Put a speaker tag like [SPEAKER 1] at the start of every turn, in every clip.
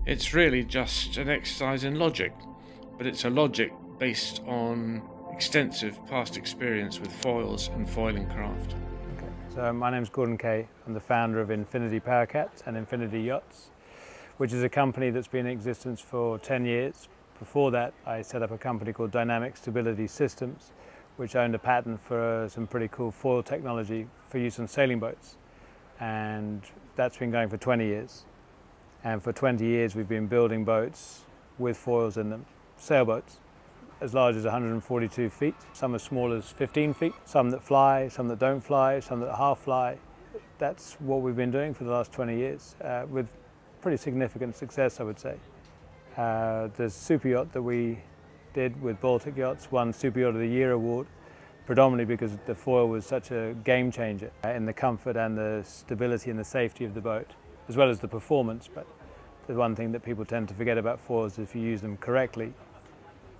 [SPEAKER 1] It's really just an exercise in logic, but it's a logic based on extensive past experience with foils and foiling craft.
[SPEAKER 2] Okay. So my name's Gordon Kay. I'm the founder of Infiniti Powercats and Infiniti Yachts, which is a company that's been in existence for 10 years. Before that, I set up a company called Dynamic Stability Systems, which owned a patent for some pretty cool foil technology for use on sailing boats. And that's been going for 20 years. And for 20 years, we've been building boats with foils in them, sailboats, as large as 142 feet, some as small as 15 feet, some that fly, some that don't fly, some that half fly. That's what we've been doing for the last 20 years, with pretty significant success, I would say. The super yacht that we did with Baltic Yachts won Super Yacht of the Year award, predominantly because the foil was such a game changer in the comfort and the stability and the safety of the boat, as well as the performance. But the one thing that people tend to forget about foils is if you use them correctly,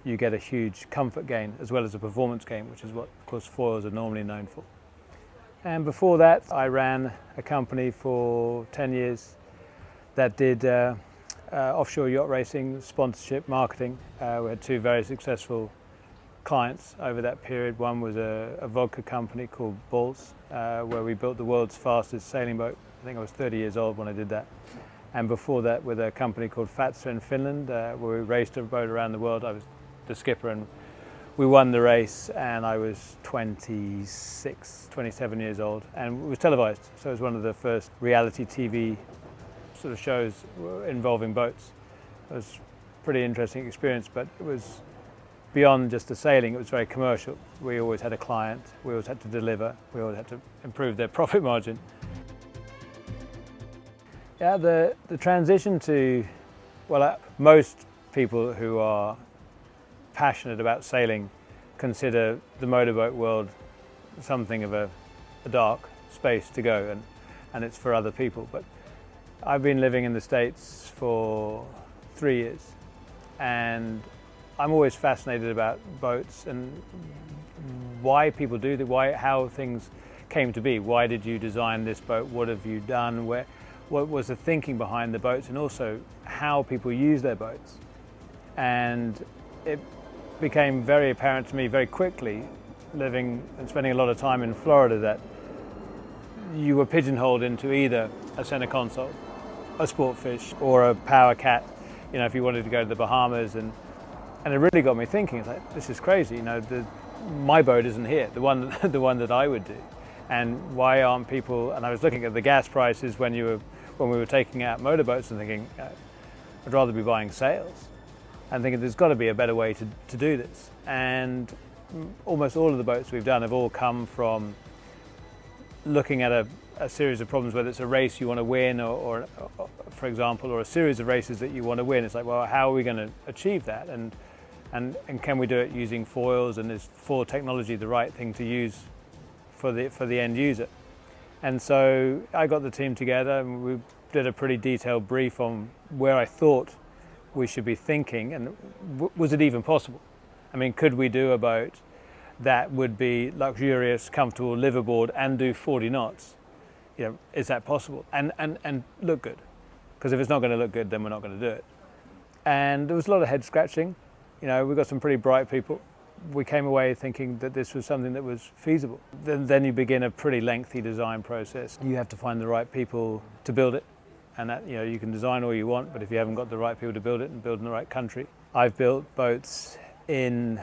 [SPEAKER 2] you get a huge comfort gain as well as a performance gain, which is what, of course, foils are normally known for. And before that, I ran a company for 10 years that did offshore yacht racing, sponsorship, marketing. We had two very successful clients over that period. One was a vodka company called Bulls, where we built the world's fastest sailing boat. I think I was 30 years old when I did that. And before that, with a company called Fatsa in Finland, where we raced a boat around the world. I was the skipper and we won the race, and I was 26, 27 years old, and it was televised. So it was one of the first reality TV sort of shows involving boats. It was a pretty interesting experience, but it was beyond just the sailing. It was very commercial. We always had a client, we always had to deliver, we always had to improve their profit margin. Yeah, the transition to, well, most people who are passionate about sailing consider the motorboat world something of a dark space to go, and it's for other people. But I've been living in the States for 3 years, and I'm always fascinated about boats and why people do that, how things came to be. Why did you design this boat? What have you done? What was the thinking behind the boats, and also how people use their boats? And it became very apparent to me very quickly, living and spending a lot of time in Florida, that you were pigeonholed into either a center console, a sport fish, or a power cat, you know, if you wanted to go to the Bahamas. And it really got me thinking, it's like, this is crazy, you know, my boat isn't here, the one that I would do. And why aren't people, and I was looking at the gas prices when we were taking out motorboats and thinking, I'd rather be buying sails. And thinking there's got to be a better way to do this. And almost all of the boats we've done have all come from looking at a series of problems, whether it's a race you want to win or, for example, or a series of races that you want to win. It's like, well, how are we going to achieve that? And can we do it using foils? And is foil technology the right thing to use for the end user? And so I got the team together and we did a pretty detailed brief on where I thought we should be thinking, and was it even possible? I mean, could we do a boat that would be luxurious, comfortable, live aboard, and do 40 knots? You know, is that possible? And look good? Because if it's not going to look good, then we're not going to do it. And there was a lot of head scratching. You know, we got some pretty bright people. We came away thinking that this was something that was feasible. Then you begin a pretty lengthy design process. You have to find the right people to build it. And that, you know, you can design all you want, but if you haven't got the right people to build it and build in the right country. I've built boats in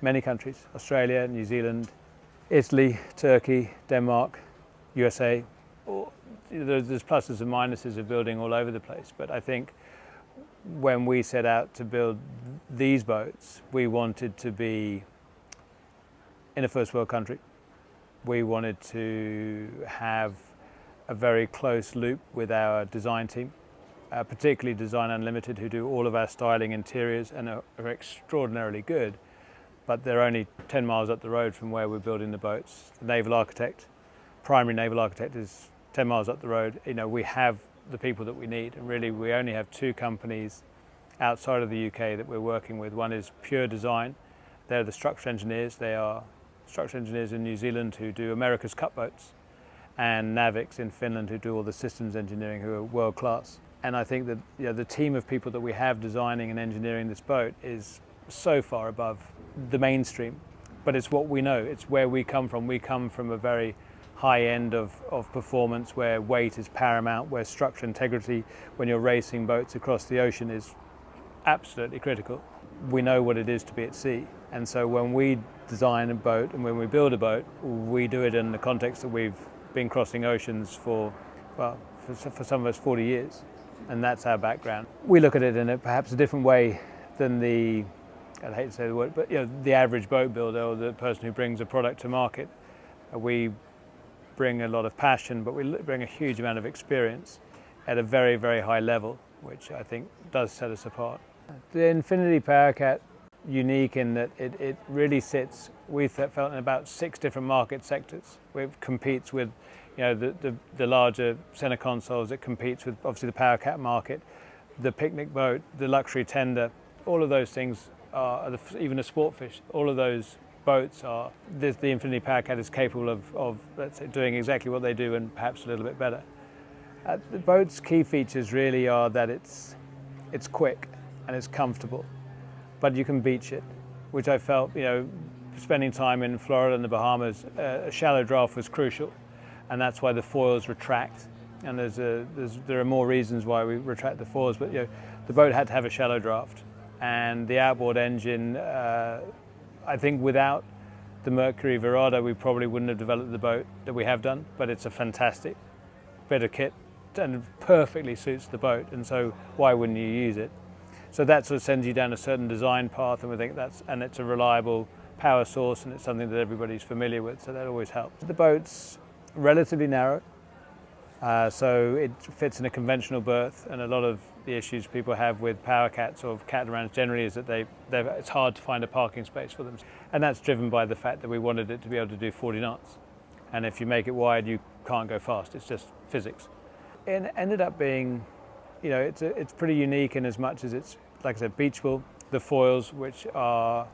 [SPEAKER 2] many countries: Australia, New Zealand, Italy, Turkey, Denmark, USA. There's pluses and minuses of building all over the place, but I think when we set out to build these boats, we wanted to be in a first world country. We wanted to have a very close loop with our design team, particularly Design Unlimited, who do all of our styling interiors and are extraordinarily good, but they're only 10 miles up the road from where we're building the boats. The naval architect, primary naval architect, is 10 miles up the road. You know, we have the people that we need, and really we only have two companies outside of the UK that we're working with. One is Pure Design. They're the structural engineers. They are structural engineers in New Zealand who do America's Cup boats, and Navix in Finland, who do all the systems engineering, who are world class. And I think that the team of people that we have designing and engineering this boat is so far above the mainstream. But it's what we know, it's where we come from. We come from a very high end of performance where weight is paramount, where structural integrity when you're racing boats across the ocean is absolutely critical. We know what it is to be at sea. And so when we design a boat and when we build a boat, we do it in the context that we've been crossing oceans for some of us 40 years. And that's our background. We look at it in perhaps a different way than I hate to say the word, but the average boat builder or the person who brings a product to market. We bring a lot of passion, but we bring a huge amount of experience at a very, very high level, which I think does set us apart. The Infiniti Powercat, unique in that it really sits, we felt, in about 6 different market sectors. It competes with the larger center consoles. It competes with obviously the Powercat market, the picnic boat, the luxury tender. All of those things are even a sport fish. All of those boats are. The Infiniti Powercat is capable of let's say doing exactly what they do and perhaps a little bit better. The boat's key features really are that it's quick and it's comfortable, but you can beach it, which I felt spending time in Florida and the Bahamas, a shallow draft was crucial. And that's why the foils retract. And there are more reasons why we retract the foils, but the boat had to have a shallow draft. And the outboard engine, I think without the Mercury Verado, we probably wouldn't have developed the boat that we have done, but it's a fantastic bit of kit and perfectly suits the boat. And so why wouldn't you use it? So that sort of sends you down a certain design path, and we think and it's a reliable power source, and it's something that everybody's familiar with, so that always helps. The boat's relatively narrow, so it fits in a conventional berth, and a lot of the issues people have with Powercats or catamarans generally is that it's hard to find a parking space for them. And that's driven by the fact that we wanted it to be able to do 40 knots. And if you make it wide, you can't go fast. It's just physics. It ended up being, it's pretty unique in as much as it's, like I said, beachable. The foils, which are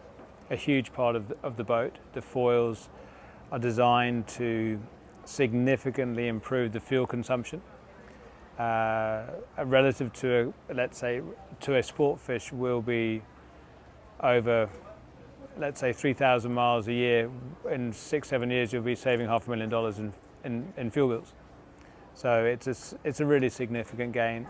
[SPEAKER 2] a huge part of the boat. The foils are designed to significantly improve the fuel consumption. Relative to, let's say, to a sport fish will be over, let's say, 3,000 miles a year. In 6-7 years, you'll be saving $500,000 in fuel bills. So it's a really significant gain.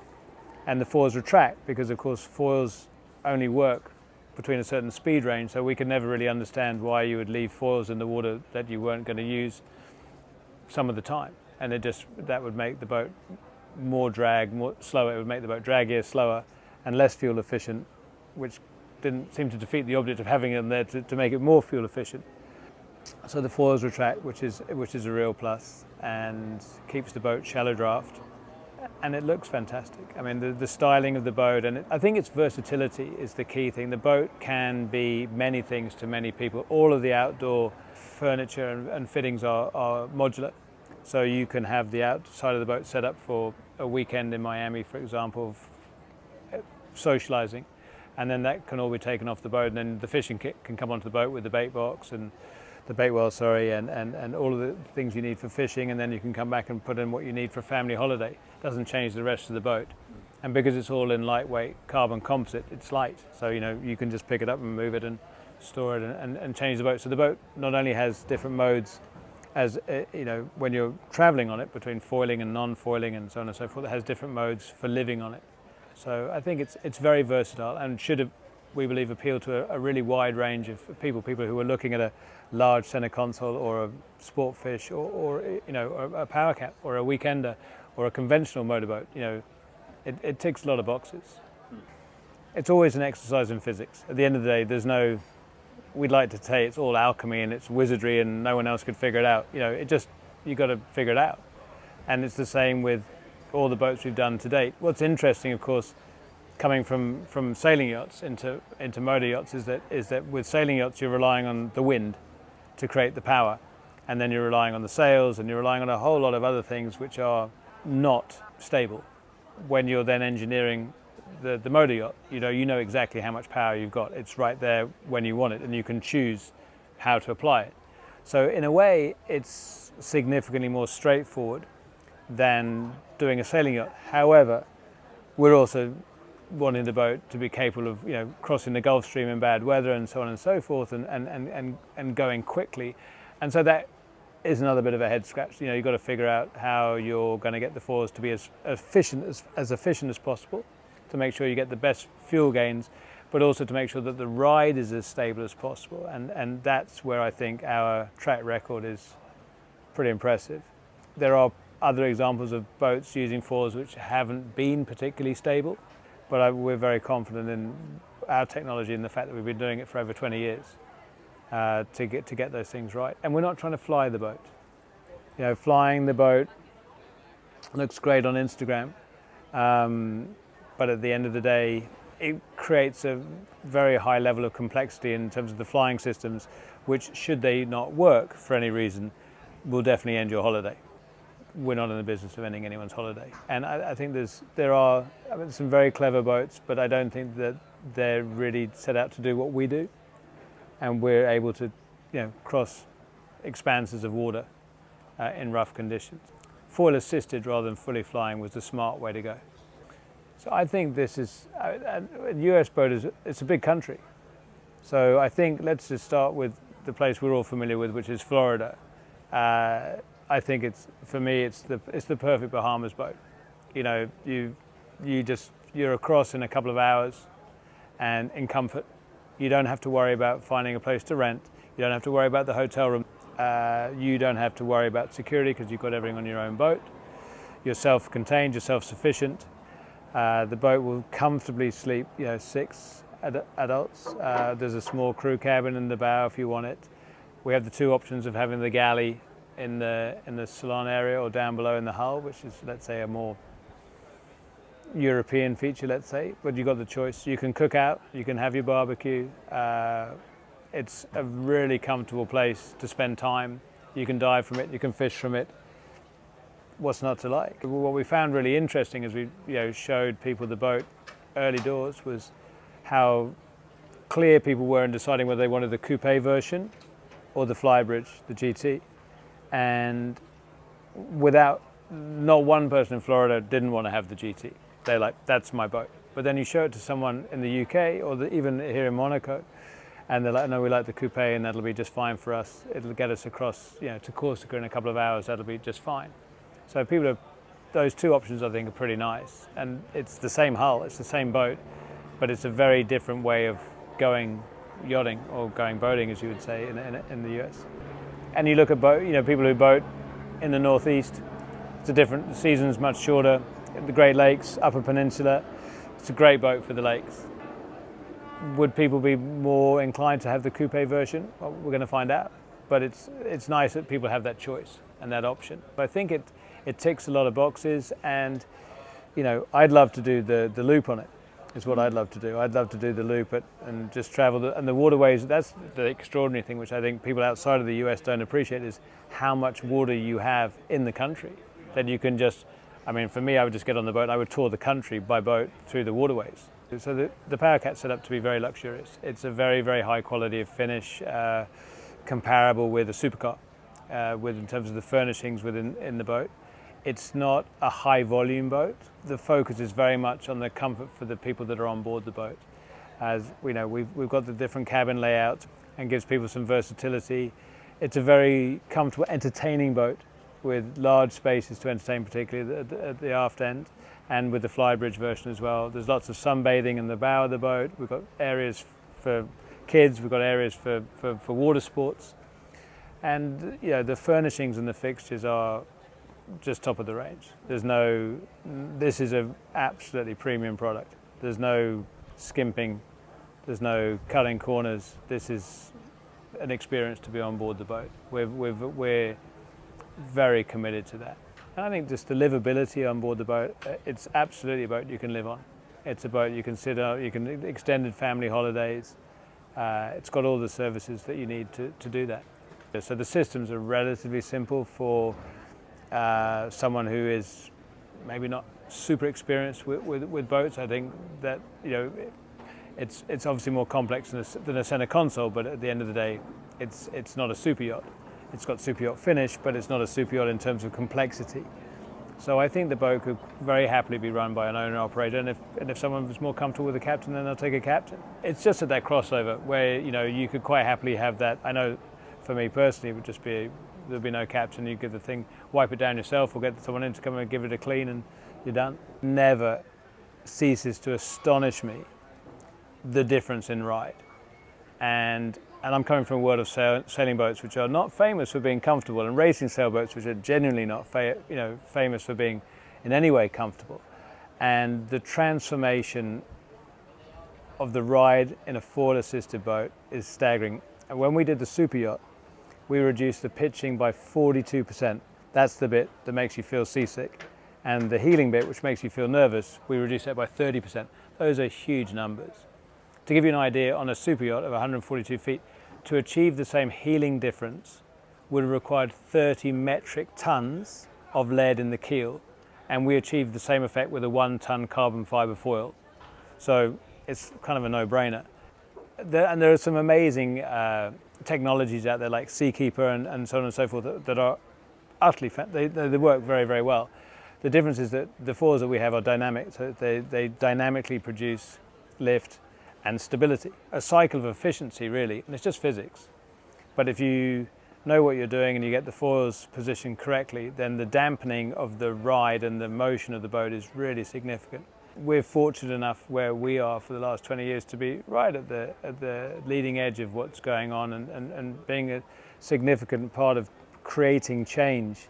[SPEAKER 2] And the foils retract because, of course, foils only work between a certain speed range, so we could never really understand why you would leave foils in the water that you weren't going to use some of the time. And that would make the boat more slower. It would make the boat draggier, slower, and less fuel efficient, which didn't seem to defeat the object of having it there to make it more fuel efficient. So the foils retract, which is a real plus, and keeps the boat shallow draft, and it looks fantastic. I mean, the styling of the boat, and I think its versatility is the key thing. The boat can be many things to many people. All of the outdoor furniture and fittings are modular. So you can have the outside of the boat set up for a weekend in Miami, for example, socializing, and then that can all be taken off the boat, and then the fishing kit can come onto the boat with the bait box and the bait well, and all of the things you need for fishing, and then you can come back and put in what you need for a family holiday. It doesn't change the rest of the boat. And because it's all in lightweight carbon composite, it's light. So you can just pick it up and move it and store it and change the boat. So the boat not only has different modes as when you're traveling on it between foiling and non-foiling and so on and so forth, it has different modes for living on it. So I think it's very versatile and should, we believe, appeal to a really wide range of people who are looking at a large center console or a sport fish or a Powercat or a weekender or a conventional motorboat. It ticks a lot of boxes. It's always an exercise in physics. At the end of the day, we'd like to say it's all alchemy and it's wizardry and no one else could figure it out. You got to figure it out. And it's the same with all the boats we've done to date. What's interesting, of course, coming from sailing yachts into motor yachts is that with sailing yachts you're relying on the wind to create the power, and then you're relying on the sails, and you're relying on a whole lot of other things which are not stable. When you're then engineering the motor yacht, you know exactly how much power you've got. It's right there when you want it, and you can choose how to apply it. So in a way, it's significantly more straightforward than doing a sailing yacht. However, we're also wanting the boat to be capable of crossing the Gulf Stream in bad weather and so on and so forth, and going quickly. And so that is another bit of a head scratch. You've got to figure out how you're going to get the foils to be as efficient as possible, to make sure you get the best fuel gains, but also to make sure that the ride is as stable as possible. And that's where I think our track record is pretty impressive. There are other examples of boats using foils which haven't been particularly stable, but we're very confident in our technology and the fact that we've been doing it for over 20 years to get those things right. And we're not trying to fly the boat. Flying the boat looks great on Instagram, but at the end of the day, it creates a very high level of complexity in terms of the flying systems, which, should they not work for any reason, will definitely end your holiday. We're not in the business of ending anyone's holiday. And I think there are some very clever boats, but I don't think that they're really set out to do what we do. And we're able to cross expanses of water in rough conditions. Foil assisted rather than fully flying was the smart way to go. So I think this is, a US boat it's a big country. So I think let's just start with the place we're all familiar with, which is Florida. I think for me it's the perfect Bahamas boat. You're across in a couple of hours, and in comfort. You don't have to worry about finding a place to rent. You don't have to worry about the hotel room. You don't have to worry about security because you've got everything on your own boat. You're self-contained, you're self-sufficient. The boat will comfortably sleep 6 adults. There's a small crew cabin in the bow if you want it. We have the two options of having the galley in the salon area or down below in the hull, which is, let's say, a more European feature, let's say, but you've got the choice. You can cook out, you can have your barbecue. It's a really comfortable place to spend time. You can dive from it, you can fish from it. What's not to like? What we found really interesting as we showed people the boat early doors was how clear people were in deciding whether they wanted the coupe version or the flybridge, the GT. And not one person in Florida didn't want to have the GT. They're like, that's my boat. But then you show it to someone in the UK or even here in Monaco, and they're like, no, we like the coupe and that'll be just fine for us. It'll get us across to Corsica in a couple of hours, that'll be just fine. So those two options I think are pretty nice. And it's the same hull, it's the same boat, but it's a very different way of going yachting or going boating, as you would say in the US. And you look at people who boat in the Northeast, it's a different, the season's much shorter. The Great Lakes, Upper Peninsula, it's a great boat for the lakes. Would people be more inclined to have the coupe version? Well, we're going to find out. But it's nice that people have that choice and that option. But I think it ticks a lot of boxes, and I'd love to do the loop on it. Is what I'd love to do. I'd love to do the loop and just travel and the waterways. That's the extraordinary thing, which I think people outside of the US don't appreciate, is how much water you have in the country. That you can just, for me, I would just get on the boat and I would tour the country by boat through the waterways. So the Powercat's set up to be very luxurious. It's a very, very high quality of finish, comparable with a supercar, in terms of the furnishings in the boat. It's not a high volume boat. The focus is very much on the comfort for the people that are on board the boat. As we know, we've got the different cabin layouts and gives people some versatility. It's a very comfortable, entertaining boat with large spaces to entertain, particularly at the aft end, and with the flybridge version as well. There's lots of sunbathing in the bow of the boat. We've got areas for kids, we've got areas for water sports. And the furnishings and the fixtures are just top of the range. This is an absolutely premium product. There's no skimping, there's no cutting corners. This is an experience to be on board the boat. We're very committed to that. And I think just the livability on board the boat, it's absolutely a boat you can live on. It's a boat you can sit on, you can extended family holidays. It's got all the services that you need to do that. So the systems are relatively simple for someone who is maybe not super experienced with boats. I think that it's obviously more complex than a center console, but at the end of the day, it's not a super yacht. It's got super yacht finish, but it's not a super yacht in terms of complexity. So I think the boat could very happily be run by an owner-operator, and if someone was more comfortable with a captain, then they'll take a captain. It's just at that crossover where, you know, you could quite happily have that. I know for me personally, it would just be, there'd be no captain, you give the thing, wipe it down yourself or get someone in to come and give it a clean and you're done. Never ceases to astonish me the difference in ride. And I'm coming from a world of sailing boats which are not famous for being comfortable, and racing sailboats which are genuinely not famous for being in any way comfortable. And the transformation of the ride in a forward-assisted boat is staggering. And when we did the super yacht, we reduced the pitching by 42%. That's the bit that makes you feel seasick. And the heeling bit, which makes you feel nervous, we reduced that by 30%. Those are huge numbers. To give you an idea, on a super yacht of 142 feet, to achieve the same heeling difference would have required 30 metric tons of lead in the keel, and we achieved the same effect with a 1-ton carbon fiber foil. So it's kind of a no-brainer. And there are some amazing technologies out there like Seakeeper and so on and so forth that are utterly, they work very, very well. The difference is that the foils that we have are dynamic, so they dynamically produce lift and stability. A cycle of efficiency, really, and it's just physics. But if you know what you're doing and you get the foils positioned correctly, then the dampening of the ride and the motion of the boat is really significant. We're fortunate enough where we are for the last 20 years to be right at the leading edge of what's going on and being a significant part of creating change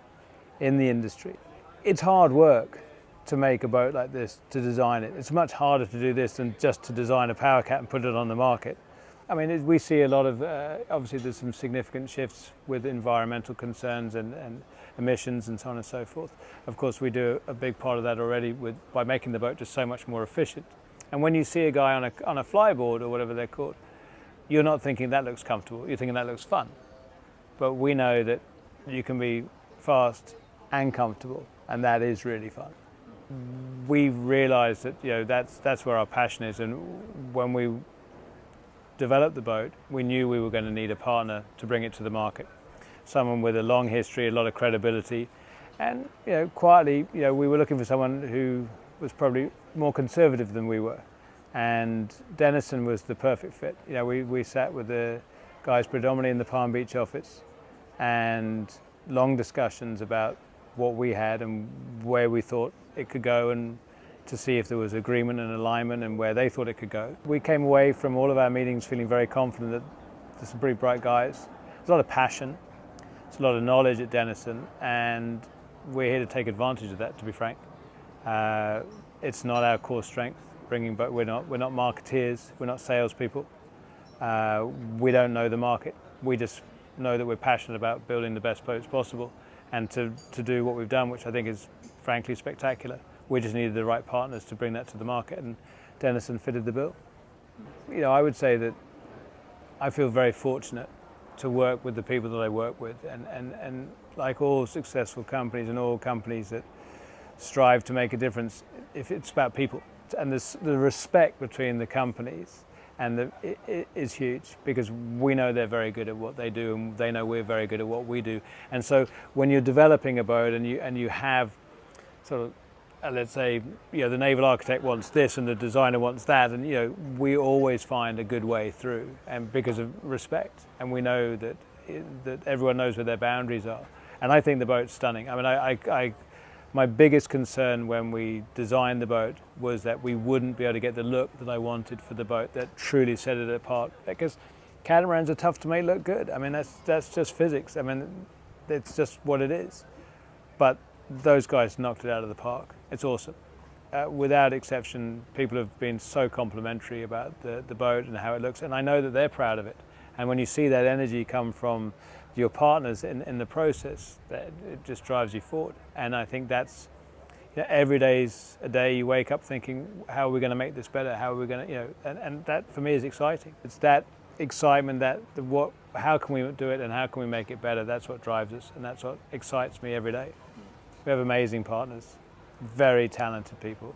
[SPEAKER 2] in the industry. It's hard work to make a boat like this, to design it. It's much harder to do this than just to design a Powercat and put it on the market. I mean, we see a lot of, obviously there's some significant shifts with environmental concerns and emissions and so on and so forth. Of course, we do a big part of that already by making the boat just so much more efficient. And when you see a guy on a flyboard or whatever they're called, you're not thinking that looks comfortable, you're thinking that looks fun. But we know that you can be fast and comfortable, and that is really fun. We realised that, you know, that's where our passion is, and when we developed the boat, we knew we were going to need a partner to bring it to the market. Someone with a long history, a lot of credibility, and, you know, quietly, you know, we were looking for someone who was probably more conservative than we were, and Denison was the perfect fit. You know, we sat with the guys predominantly in the Palm Beach office, and long discussions about what we had and where we thought it could go, and to see if there was agreement and alignment and where they thought it could go. We came away from all of our meetings feeling very confident that there's some pretty bright guys. There's a lot of passion, there's a lot of knowledge at Denison, and we're here to take advantage of that, to be frank. It's not our core strength, but we're not marketeers, we're not salespeople. We don't know the market. We just know that we're passionate about building the best boats possible, and to do what we've done, which I think is frankly spectacular. We just needed the right partners to bring that to the market, and Denison fitted the bill. You know, I would say that I feel very fortunate to work with the people that I work with, and like all successful companies and all companies that strive to make a difference, if it's about people. And the respect between the companies and it is huge, because we know they're very good at what they do, and they know we're very good at what we do. And so when you're developing a boat and you have sort of, let's say, you know, the naval architect wants this and the designer wants that, and, you know, we always find a good way through, and because of respect, and we know that everyone knows where their boundaries are. And I think the boat's stunning. I mean, my biggest concern when we designed the boat was that we wouldn't be able to get the look that I wanted for the boat that truly set it apart, because catamarans are tough to make look good. I mean, that's just physics. I mean, it's just what it is. But those guys knocked it out of the park. It's awesome. Without exception, people have been so complimentary about the boat and how it looks, and I know that they're proud of it. And when you see that energy come from your partners in the process, that it just drives you forward. And I think that's, you know, every day's a day you wake up thinking, how are we going to make this better? How are we going to, you know, and that for me is exciting. It's that excitement, how can we do it and how can we make it better? That's what drives us, and that's what excites me every day. We have amazing partners, very talented people.